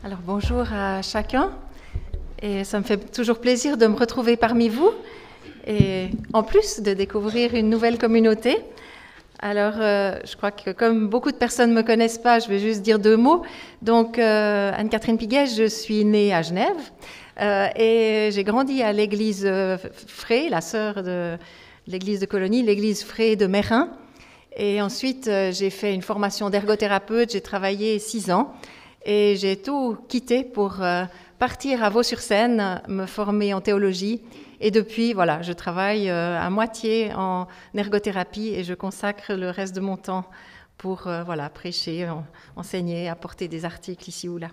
Alors bonjour à chacun, et ça me fait toujours plaisir de me retrouver parmi vous, et en plus de découvrir une nouvelle communauté. Alors je crois que comme beaucoup de personnes ne me connaissent pas, je vais juste dire deux mots. Donc Anne-Catherine Piguet, je suis née à Genève, et j'ai grandi à l'église Frey, la sœur de l'église de Colonie, l'église Frey de Mérin. Et ensuite j'ai fait une formation d'ergothérapeute, j'ai travaillé 6 ans. Et j'ai tout quitté pour partir à Vaux-sur-Seine, me former en théologie. Et depuis, voilà, je travaille à moitié en ergothérapie et je consacre le reste de mon temps pour prêcher, enseigner, apporter des articles ici ou là.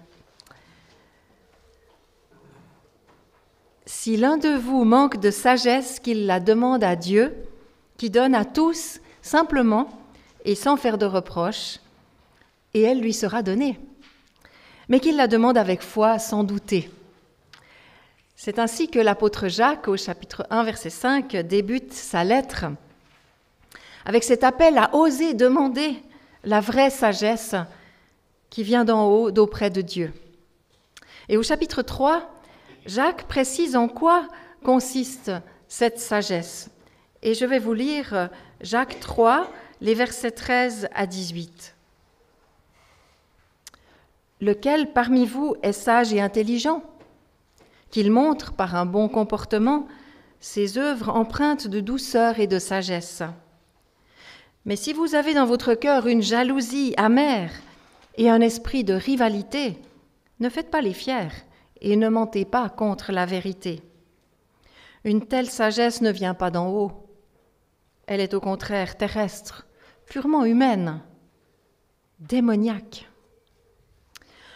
Si l'un de vous manque de sagesse, qu'il la demande à Dieu, qui donne à tous simplement et sans faire de reproches, et elle lui sera donnée. Mais qu'il la demande avec foi, sans douter. C'est ainsi que l'apôtre Jacques, au chapitre 1, verset 5, débute sa lettre, avec cet appel à oser demander la vraie sagesse qui vient d'en haut, d'auprès de Dieu. Et au chapitre 3, Jacques précise en quoi consiste cette sagesse. Et je vais vous lire Jacques 3, les versets 13 à 18. Lequel parmi vous est sage et intelligent, qu'il montre par un bon comportement ses œuvres empreintes de douceur et de sagesse. Mais si vous avez dans votre cœur une jalousie amère et un esprit de rivalité, ne faites pas les fiers et ne mentez pas contre la vérité. Une telle sagesse ne vient pas d'en haut. Elle est au contraire terrestre, purement humaine, démoniaque.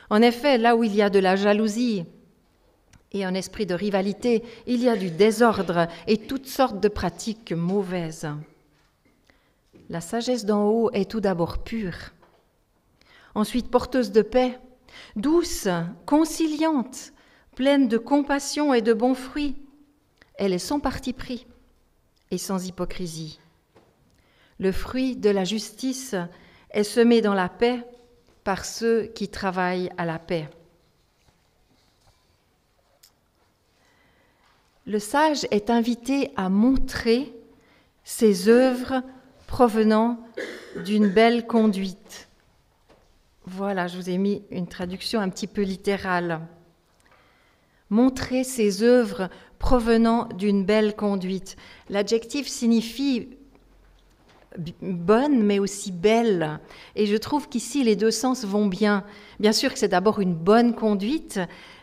En effet, là où il y a de la jalousie et un esprit de rivalité, il y a du désordre et toutes sortes de pratiques mauvaises. La sagesse d'en haut est tout d'abord pure, ensuite porteuse de paix, douce, conciliante, pleine de compassion et de bons fruits. Elle est sans parti pris et sans hypocrisie. Le fruit de la justice est semé dans la paix par ceux qui travaillent à la paix. Le sage est invité à montrer ses œuvres provenant d'une belle conduite. Voilà, je vous ai mis une traduction un petit peu littérale. Montrer ses œuvres provenant d'une belle conduite. L'adjectif signifie bonne, mais aussi belle. Et je trouve qu'ici, les deux sens vont bien. Bien sûr que c'est d'abord une bonne conduite,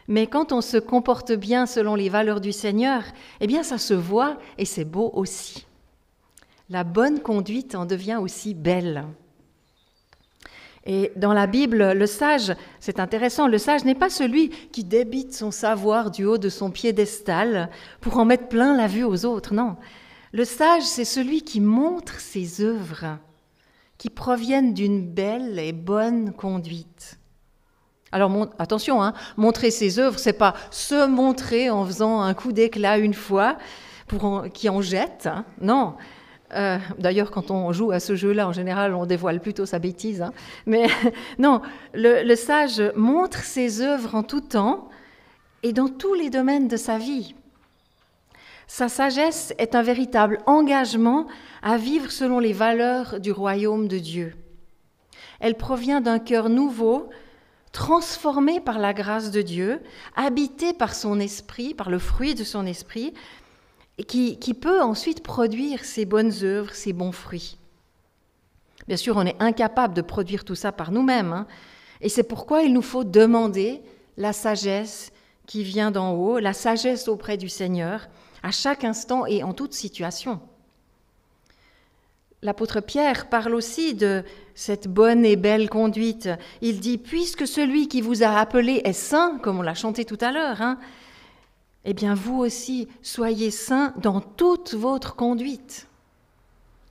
mais quand on se comporte bien selon les valeurs du Seigneur, eh bien, ça se voit et c'est beau aussi. La bonne conduite en devient aussi belle. Et dans la Bible, le sage, c'est intéressant, le sage n'est pas celui qui débite son savoir du haut de son piédestal pour en mettre plein la vue aux autres, non. Le sage, c'est celui qui montre ses œuvres, qui proviennent d'une belle et bonne conduite. Alors attention, montrer ses œuvres, c'est pas se montrer en faisant un coup d'éclat une fois qui en jette, non. D'ailleurs, quand on joue à ce jeu-là, en général, on dévoile plutôt sa bêtise. Mais non, le sage montre ses œuvres en tout temps et dans tous les domaines de sa vie. Sa sagesse est un véritable engagement à vivre selon les valeurs du royaume de Dieu. Elle provient d'un cœur nouveau, transformé par la grâce de Dieu, habité par son esprit, par le fruit de son esprit, et qui peut ensuite produire ses bonnes œuvres, ses bons fruits. Bien sûr, on est incapable de produire tout ça par nous-mêmes, et c'est pourquoi il nous faut demander la sagesse qui vient d'en haut, la sagesse auprès du Seigneur, à chaque instant et en toute situation. L'apôtre Pierre parle aussi de cette bonne et belle conduite. Il dit « Puisque celui qui vous a appelé est saint », comme on l'a chanté tout à l'heure, eh bien vous aussi, soyez saints dans toute votre conduite.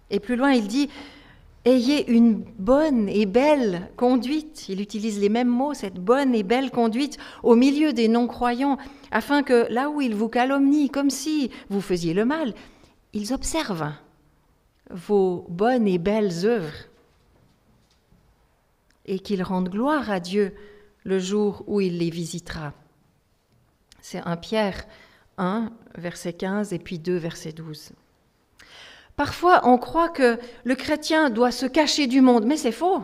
Et plus loin, il dit « Ayez une bonne et belle conduite ». Il utilise les mêmes mots, cette bonne et belle conduite, au milieu des non-croyants, afin que là où ils vous calomnient, comme si vous faisiez le mal, ils observent vos bonnes et belles œuvres et qu'ils rendent gloire à Dieu le jour où il les visitera. C'est 1 Pierre 1, verset 15, et puis 2, verset 12. Parfois, on croit que le chrétien doit se cacher du monde, mais c'est faux,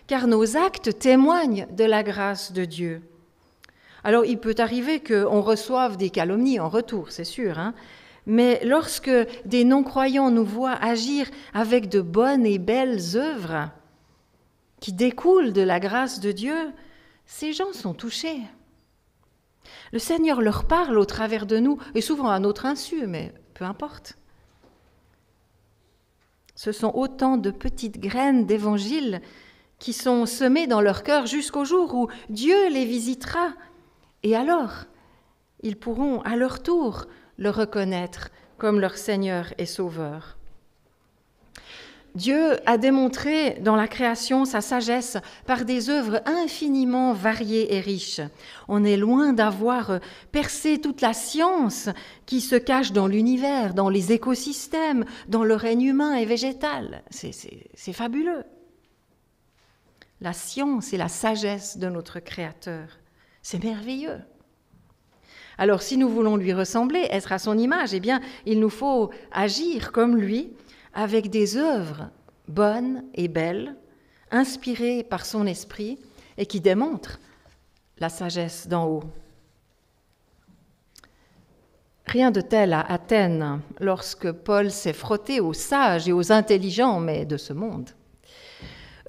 car nos actes témoignent de la grâce de Dieu. Alors, il peut arriver qu'on reçoive des calomnies en retour, c'est sûr, mais lorsque des non-croyants nous voient agir avec de bonnes et belles œuvres qui découlent de la grâce de Dieu, ces gens sont touchés. Le Seigneur leur parle au travers de nous, et souvent à notre insu, mais peu importe. Ce sont autant de petites graines d'évangile qui sont semées dans leur cœur jusqu'au jour où Dieu les visitera. Et alors, ils pourront à leur tour le reconnaître comme leur Seigneur et Sauveur. Dieu a démontré dans la création sa sagesse par des œuvres infiniment variées et riches. On est loin d'avoir percé toute la science qui se cache dans l'univers, dans les écosystèmes, dans le règne humain et végétal. C'est fabuleux. La science et la sagesse de notre Créateur, c'est merveilleux. Alors, si nous voulons lui ressembler, être à son image, eh bien, il nous faut agir comme lui, avec des œuvres bonnes et belles, inspirées par son esprit et qui démontrent la sagesse d'en haut. Rien de tel à Athènes, lorsque Paul s'est frotté aux sages et aux intelligents, mais de ce monde.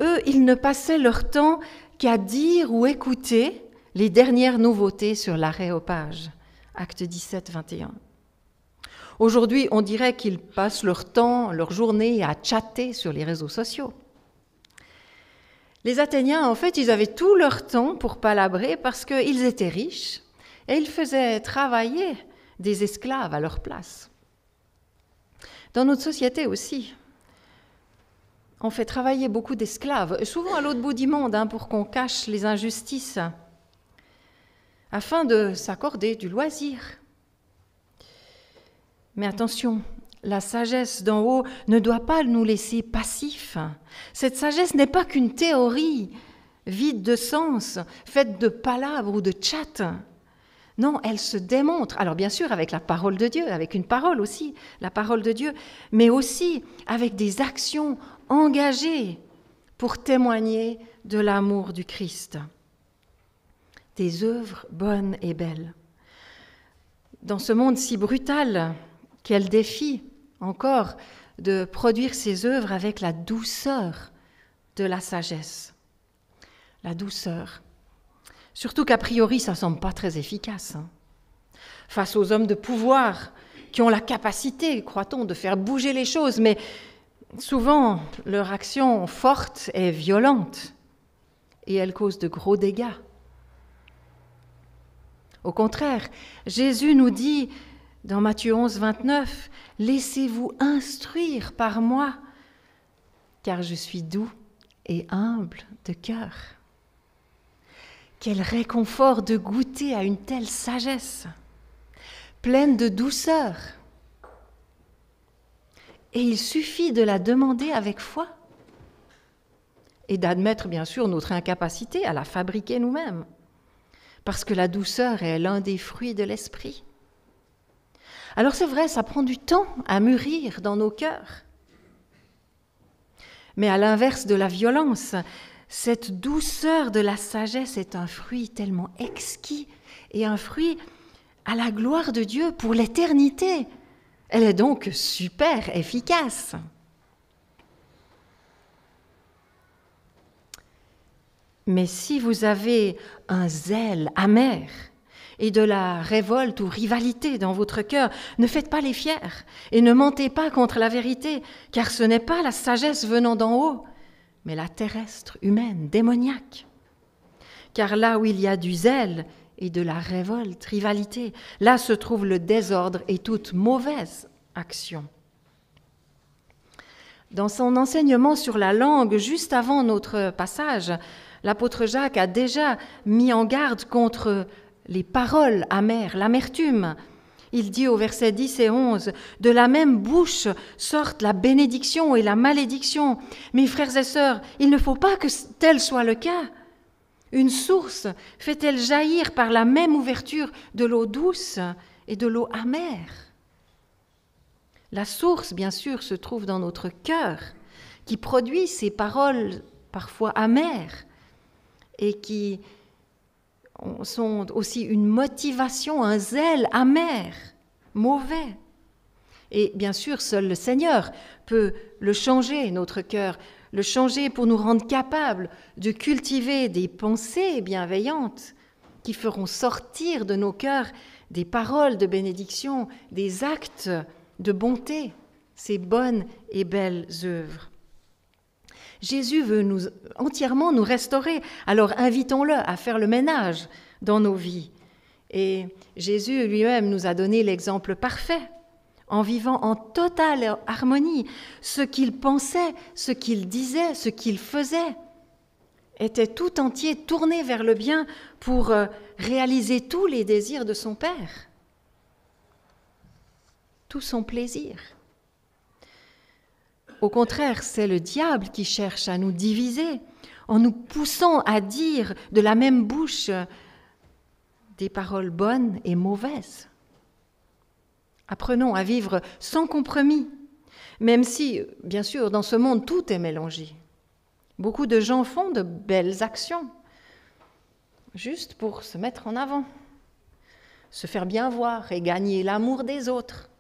Eux, ils ne passaient leur temps qu'à dire ou écouter les dernières nouveautés sur l'aréopage. Acte 17, 21. Aujourd'hui, on dirait qu'ils passent leur temps, leur journée à chatter sur les réseaux sociaux. Les Athéniens, en fait, ils avaient tout leur temps pour palabrer parce qu'ils étaient riches et ils faisaient travailler des esclaves à leur place. Dans notre société aussi, on fait travailler beaucoup d'esclaves, souvent à l'autre bout du monde, pour qu'on cache les injustices, afin de s'accorder du loisir. Mais attention, la sagesse d'en haut ne doit pas nous laisser passifs. Cette sagesse n'est pas qu'une théorie vide de sens, faite de palabres ou de tchats. Non, elle se démontre, alors bien sûr avec la parole de Dieu, avec une parole aussi, la parole de Dieu, mais aussi avec des actions engagées pour témoigner de l'amour du Christ. Des œuvres bonnes et belles. Dans ce monde si brutal, quel défi encore de produire ces œuvres avec la douceur de la sagesse. La douceur. Surtout qu'a priori, ça ne semble pas très efficace. Face aux hommes de pouvoir qui ont la capacité, croit-on, de faire bouger les choses, mais souvent leur action forte est violente et elle cause de gros dégâts. Au contraire, Jésus nous dit dans Matthieu 11, 29, « Laissez-vous instruire par moi, car je suis doux et humble de cœur. » Quel réconfort de goûter à une telle sagesse, pleine de douceur. Et il suffit de la demander avec foi et d'admettre bien sûr notre incapacité à la fabriquer nous-mêmes, parce que la douceur est l'un des fruits de l'esprit. Alors c'est vrai, ça prend du temps à mûrir dans nos cœurs. Mais à l'inverse de la violence, cette douceur de la sagesse est un fruit tellement exquis et un fruit à la gloire de Dieu pour l'éternité. Elle est donc super efficace. Mais si vous avez un zèle amer et de la révolte ou rivalité dans votre cœur, ne faites pas les fiers et ne mentez pas contre la vérité, car ce n'est pas la sagesse venant d'en haut, mais la terrestre, humaine, démoniaque. Car là où il y a du zèle et de la révolte, rivalité, là se trouve le désordre et toute mauvaise action. Dans son enseignement sur la langue, juste avant notre passage, l'apôtre Jacques a déjà mis en garde contre les paroles amères, l'amertume. Il dit au verset 10 et 11, « De la même bouche sortent la bénédiction et la malédiction. Mes frères et sœurs, il ne faut pas que tel soit le cas. Une source fait-elle jaillir par la même ouverture de l'eau douce et de l'eau amère? La source, bien sûr, se trouve dans notre cœur, qui produit ces paroles parfois amères et qui sont aussi une motivation, un zèle amer, mauvais. Et bien sûr, seul le Seigneur peut le changer, notre cœur, le changer pour nous rendre capables de cultiver des pensées bienveillantes qui feront sortir de nos cœurs des paroles de bénédiction, des actes de bonté, ces bonnes et belles œuvres. Jésus veut entièrement nous restaurer, alors invitons-le à faire le ménage dans nos vies. Et Jésus lui-même nous a donné l'exemple parfait, en vivant en totale harmonie. Ce qu'il pensait, ce qu'il disait, ce qu'il faisait était tout entier tourné vers le bien pour réaliser tous les désirs de son Père, tout son plaisir. Au contraire, c'est le diable qui cherche à nous diviser en nous poussant à dire de la même bouche des paroles bonnes et mauvaises. Apprenons à vivre sans compromis, même si, bien sûr, dans ce monde, tout est mélangé. Beaucoup de gens font de belles actions, juste pour se mettre en avant, se faire bien voir et gagner l'amour des autres.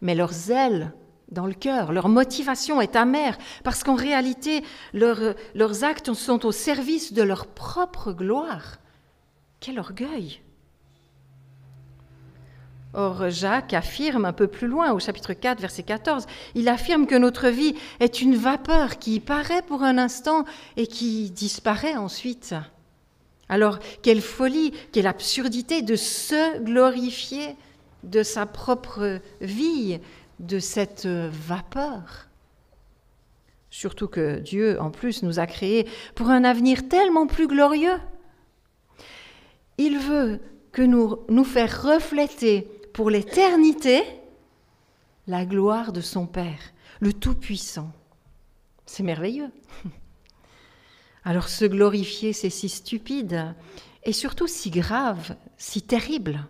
Mais leur zèle dans le cœur, leur motivation est amère, parce qu'en réalité, leurs actes sont au service de leur propre gloire. Quel orgueil! Or, Jacques affirme un peu plus loin, au chapitre 4, verset 14, il affirme que notre vie est une vapeur qui paraît pour un instant et qui disparaît ensuite. Alors, quelle folie, quelle absurdité de se glorifier de sa propre vie, de cette vapeur. Surtout que Dieu, en plus, nous a créés pour un avenir tellement plus glorieux. Il veut que nous faire refléter pour l'éternité la gloire de son Père, le Tout-Puissant. C'est merveilleux. Alors se glorifier, c'est si stupide et surtout si grave, si terrible.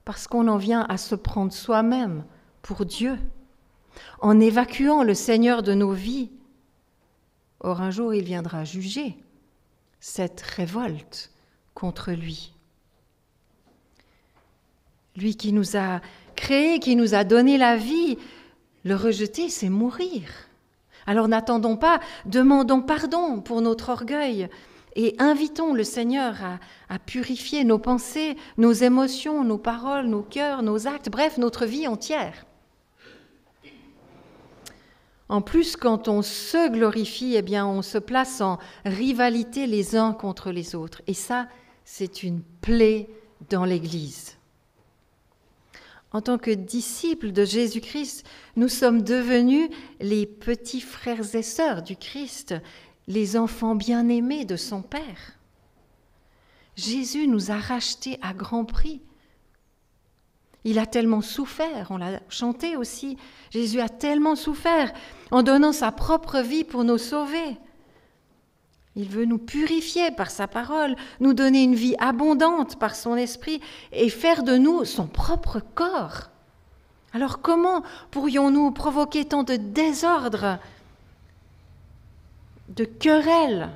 Parce qu'on en vient à se prendre soi-même pour Dieu, en évacuant le Seigneur de nos vies. Or, un jour, il viendra juger cette révolte contre lui. Lui qui nous a créés, qui nous a donné la vie, le rejeter, c'est mourir. Alors n'attendons pas, demandons pardon pour notre orgueil et invitons le Seigneur à purifier nos pensées, nos émotions, nos paroles, nos cœurs, nos actes, bref, notre vie entière. En plus, quand on se glorifie, eh bien, on se place en rivalité les uns contre les autres. Et ça, c'est une plaie dans l'Église. En tant que disciples de Jésus-Christ, nous sommes devenus les petits frères et sœurs du Christ, les enfants bien-aimés de son Père. Jésus nous a rachetés à grand prix. Il a tellement souffert, on l'a chanté aussi, Jésus a tellement souffert en donnant sa propre vie pour nous sauver. Il veut nous purifier par sa parole, nous donner une vie abondante par son esprit et faire de nous son propre corps. Alors comment pourrions-nous provoquer tant de désordre, de querelles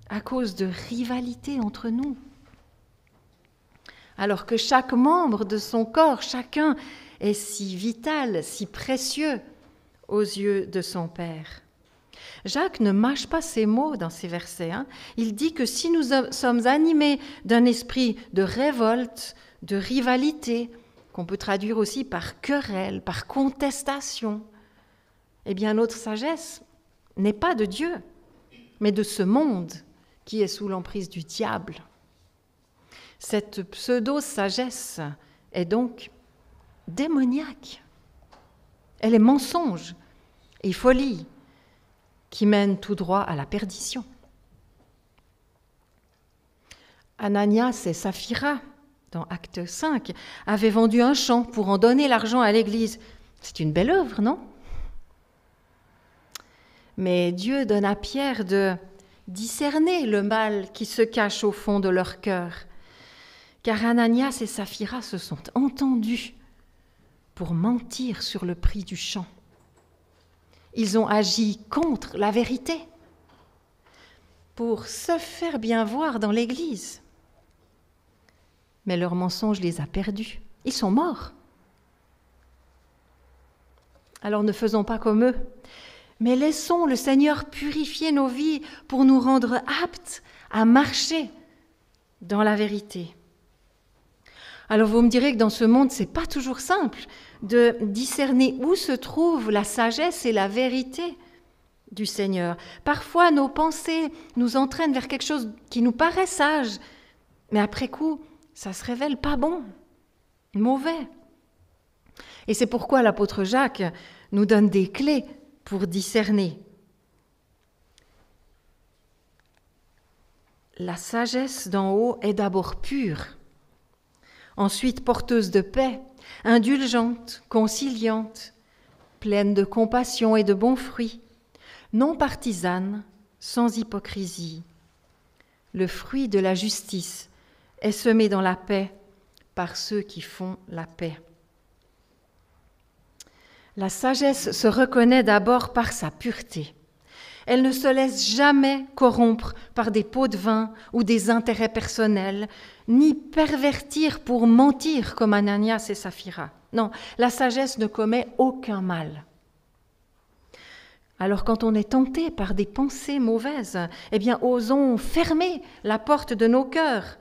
à cause de rivalité entre nous? Alors que chaque membre de son corps, chacun, est si vital, si précieux aux yeux de son Père. Jacques ne mâche pas ses mots dans ces versets. Il dit que si nous sommes animés d'un esprit de révolte, de rivalité, qu'on peut traduire aussi par querelle, par contestation, eh bien notre sagesse n'est pas de Dieu, mais de ce monde qui est sous l'emprise du diable. Cette pseudo-sagesse est donc démoniaque. Elle est mensonge et folie qui mène tout droit à la perdition. Ananias et Saphira, dans Acte 5, avaient vendu un champ pour en donner l'argent à l'Église. C'est une belle œuvre, non ? Mais Dieu donne à Pierre de discerner le mal qui se cache au fond de leur cœur. Car Ananias et Saphira se sont entendus pour mentir sur le prix du champ. Ils ont agi contre la vérité pour se faire bien voir dans l'Église. Mais leur mensonge les a perdus. Ils sont morts. Alors ne faisons pas comme eux, mais laissons le Seigneur purifier nos vies pour nous rendre aptes à marcher dans la vérité. Alors vous me direz que dans ce monde, ce n'est pas toujours simple de discerner où se trouve la sagesse et la vérité du Seigneur. Parfois, nos pensées nous entraînent vers quelque chose qui nous paraît sage, mais après coup, ça se révèle pas bon, mauvais. Et c'est pourquoi l'apôtre Jacques nous donne des clés pour discerner. La sagesse d'en haut est d'abord pure, ensuite porteuse de paix, indulgente, conciliante, pleine de compassion et de bons fruits, non partisane, sans hypocrisie. Le fruit de la justice est semé dans la paix par ceux qui font la paix. La sagesse se reconnaît d'abord par sa pureté. Elle ne se laisse jamais corrompre par des pots de vin ou des intérêts personnels, ni pervertir pour mentir comme Ananias et Saphira. Non, la sagesse ne commet aucun mal. Alors quand on est tenté par des pensées mauvaises, eh bien osons fermer la porte de nos cœurs.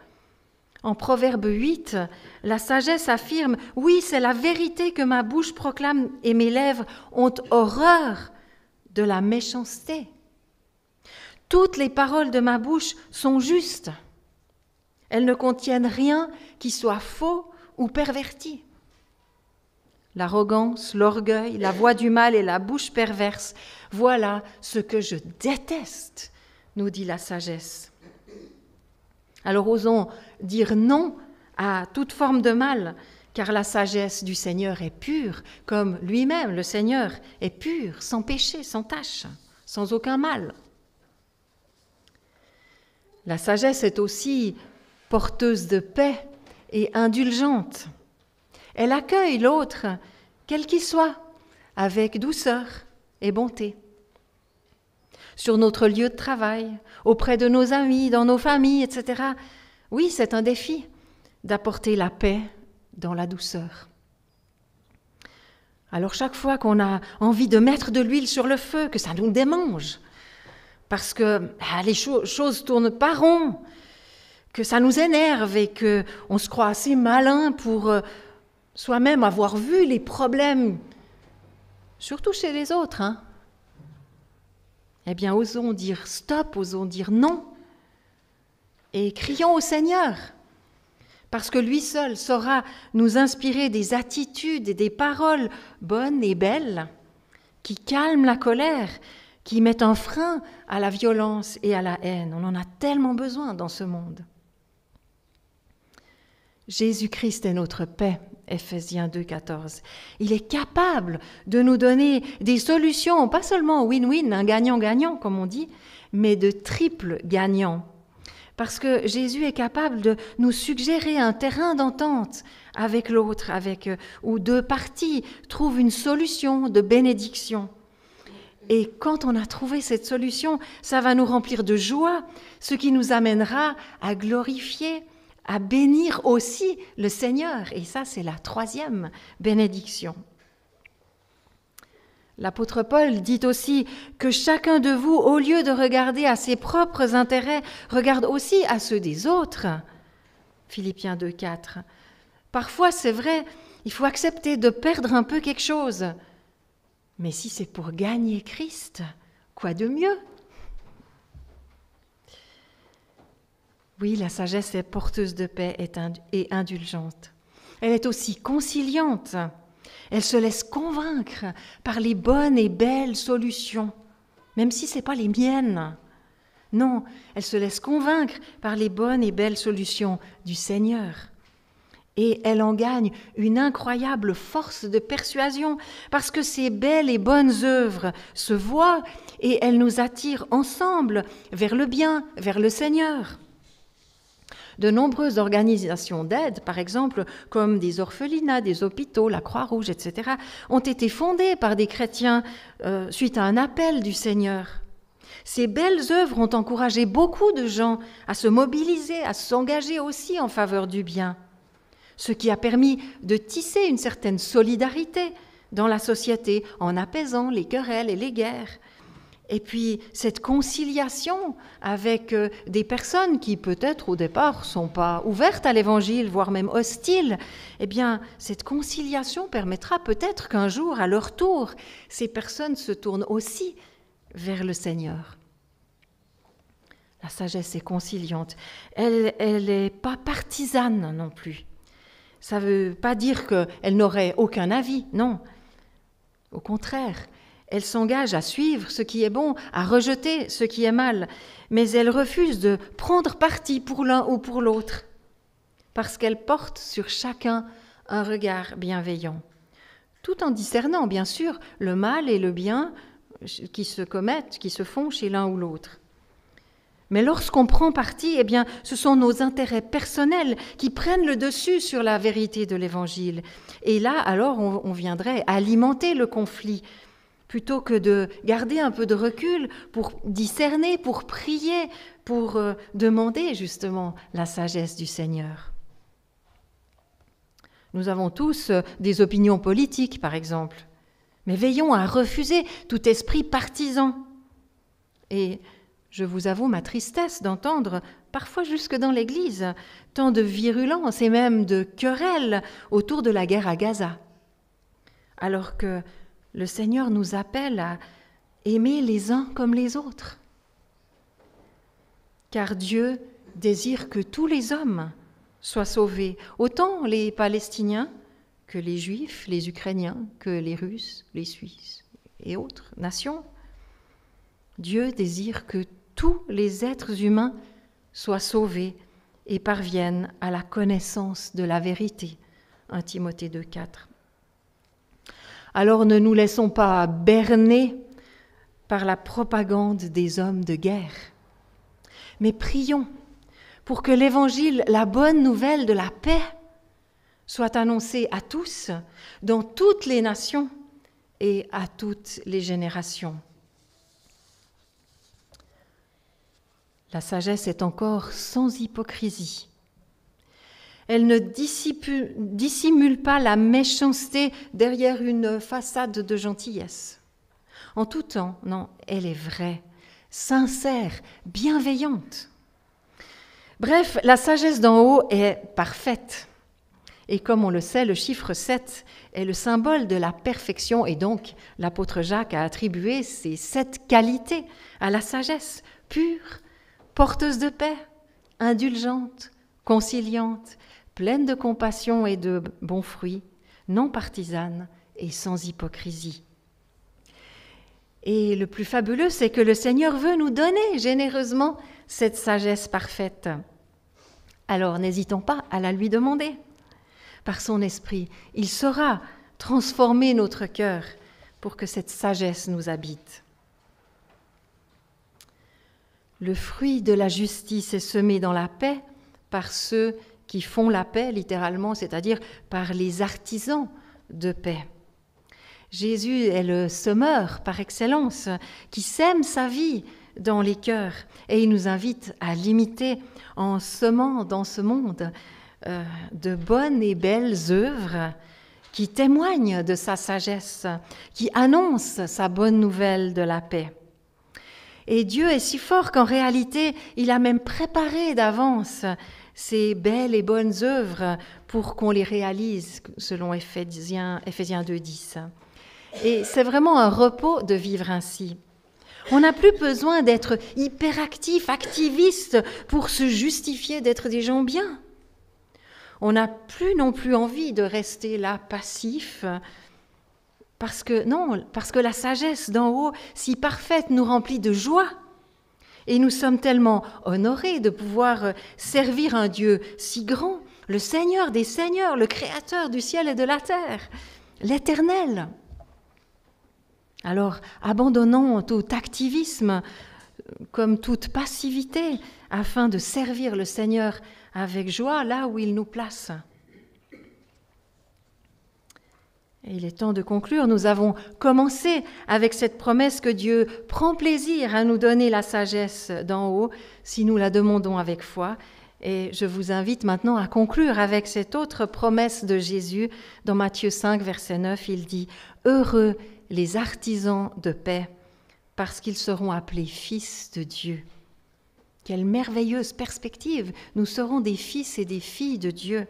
En Proverbe 8, la sagesse affirme « Oui, c'est la vérité que ma bouche proclame et mes lèvres ont horreur de la méchanceté. Toutes les paroles de ma bouche sont justes. Elles ne contiennent rien qui soit faux ou perverti. L'arrogance, l'orgueil, la voix du mal et la bouche perverse, voilà ce que je déteste, nous dit la sagesse. » Alors osons dire non à toute forme de mal, car la sagesse du Seigneur est pure, comme lui-même, le Seigneur, est pur, sans péché, sans tache, sans aucun mal. La sagesse est aussi porteuse de paix et indulgente. Elle accueille l'autre, quel qu'il soit, avec douceur et bonté. Sur notre lieu de travail, auprès de nos amis, dans nos familles, etc. Oui, c'est un défi d'apporter la paix dans la douceur. Alors chaque fois qu'on a envie de mettre de l'huile sur le feu, que ça nous démange, parce que les choses tournent pas rond, que ça nous énerve et qu'on se croit assez malin pour soi-même avoir vu les problèmes, surtout chez les autres, eh bien, osons dire stop, osons dire non, et crions au Seigneur, parce que lui seul saura nous inspirer des attitudes et des paroles bonnes et belles, qui calment la colère, qui mettent un frein à la violence et à la haine. On en a tellement besoin dans ce monde. Jésus-Christ est notre paix, Ephésiens 2, 14. Il est capable de nous donner des solutions, pas seulement win-win, un gagnant-gagnant comme on dit, mais de triple gagnant. Parce que Jésus est capable de nous suggérer un terrain d'entente avec l'autre, où deux parties trouvent une solution de bénédiction. Et quand on a trouvé cette solution, ça va nous remplir de joie, ce qui nous amènera à glorifier, à bénir aussi le Seigneur. Et ça, c'est la troisième bénédiction. L'apôtre Paul dit aussi que chacun de vous, au lieu de regarder à ses propres intérêts, regarde aussi à ceux des autres. Philippiens 2, 4. Parfois, c'est vrai, il faut accepter de perdre un peu quelque chose. Mais si c'est pour gagner Christ, quoi de mieux ? Oui, la sagesse est porteuse de paix et indulgente. Elle est aussi conciliante. Elle se laisse convaincre par les bonnes et belles solutions, même si ce n'est pas les miennes. Non, elle se laisse convaincre par les bonnes et belles solutions du Seigneur. Et elle en gagne une incroyable force de persuasion, parce que ces belles et bonnes œuvres se voient et elles nous attirent ensemble vers le bien, vers le Seigneur. De nombreuses organisations d'aide, par exemple, comme des orphelinats, des hôpitaux, la Croix-Rouge, etc., ont été fondées par des chrétiens suite à un appel du Seigneur. Ces belles œuvres ont encouragé beaucoup de gens à se mobiliser, à s'engager aussi en faveur du bien, ce qui a permis de tisser une certaine solidarité dans la société en apaisant les querelles et les guerres. Et puis cette conciliation avec des personnes qui peut-être au départ ne sont pas ouvertes à l'Évangile, voire même hostiles, eh bien cette conciliation permettra peut-être qu'un jour, à leur tour, ces personnes se tournent aussi vers le Seigneur. La sagesse est conciliante. Elle n'est pas partisane non plus. Ça ne veut pas dire qu'elle n'aurait aucun avis, non. Au contraire, elle s'engage à suivre ce qui est bon, à rejeter ce qui est mal, mais elle refuse de prendre parti pour l'un ou pour l'autre, parce qu'elle porte sur chacun un regard bienveillant, tout en discernant, bien sûr, le mal et le bien qui se commettent, qui se font chez l'un ou l'autre. Mais lorsqu'on prend parti, eh bien, ce sont nos intérêts personnels qui prennent le dessus sur la vérité de l'Évangile. Et là, alors, on viendrait alimenter le conflit, plutôt que de garder un peu de recul pour discerner, pour prier, pour demander justement la sagesse du Seigneur. Nous avons tous des opinions politiques, par exemple, mais veillons à refuser tout esprit partisan. Et je vous avoue ma tristesse d'entendre, parfois jusque dans l'Église, tant de virulence et même de querelles autour de la guerre à Gaza, alors que le Seigneur nous appelle à aimer les uns comme les autres. Car Dieu désire que tous les hommes soient sauvés, autant les Palestiniens que les Juifs, les Ukrainiens, que les Russes, les Suisses et autres nations. Dieu désire que tous les êtres humains soient sauvés et parviennent à la connaissance de la vérité. 1 Timothée 2,4. Alors ne nous laissons pas berner par la propagande des hommes de guerre, mais prions pour que l'Évangile, la bonne nouvelle de la paix, soit annoncée à tous, dans toutes les nations et à toutes les générations. La sagesse est encore sans hypocrisie. Elle ne dissimule pas la méchanceté derrière une façade de gentillesse. En tout temps, non, elle est vraie, sincère, bienveillante. Bref, la sagesse d'en haut est parfaite. Et comme on le sait, le chiffre 7 est le symbole de la perfection, et donc l'apôtre Jacques a attribué ces 7 qualités à la sagesse: pure, porteuse de paix, indulgente, conciliante, pleine de compassion et de bons fruits, non partisane et sans hypocrisie. Et le plus fabuleux, c'est que le Seigneur veut nous donner généreusement cette sagesse parfaite. Alors n'hésitons pas à la lui demander. Par son esprit, il saura transformer notre cœur pour que cette sagesse nous habite. Le fruit de la justice est semé dans la paix par ceux qui font la paix, littéralement, c'est-à-dire par les artisans de paix. Jésus est le semeur par excellence, qui sème sa vie dans les cœurs, et il nous invite à l'imiter en semant dans ce monde de bonnes et belles œuvres qui témoignent de sa sagesse, qui annoncent sa bonne nouvelle de la paix. Et Dieu est si fort qu'en réalité, il a même préparé d'avance ces belles et bonnes œuvres pour qu'on les réalise, selon Éphésiens 2,10. Et c'est vraiment un repos de vivre ainsi. On n'a plus besoin d'être hyperactif, activiste pour se justifier d'être des gens bien. On n'a plus non plus envie de rester là passif, parce que la sagesse d'en haut, si parfaite, nous remplit de joie. Et nous sommes tellement honorés de pouvoir servir un Dieu si grand, le Seigneur des Seigneurs, le Créateur du ciel et de la terre, l'Éternel. Alors, abandonnons tout activisme, comme toute passivité, afin de servir le Seigneur avec joie là où il nous place. Et il est temps de conclure. Nous avons commencé avec cette promesse que Dieu prend plaisir à nous donner la sagesse d'en haut si nous la demandons avec foi. Et je vous invite maintenant à conclure avec cette autre promesse de Jésus. Dans Matthieu 5, verset 9, il dit « Heureux les artisans de paix, parce qu'ils seront appelés fils de Dieu. » Quelle merveilleuse perspective! Nous serons des fils et des filles de Dieu.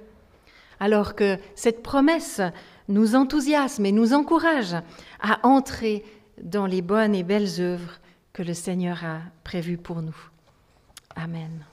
Alors que cette promesse nous enthousiasme et nous encourage à entrer dans les bonnes et belles œuvres que le Seigneur a prévues pour nous. Amen.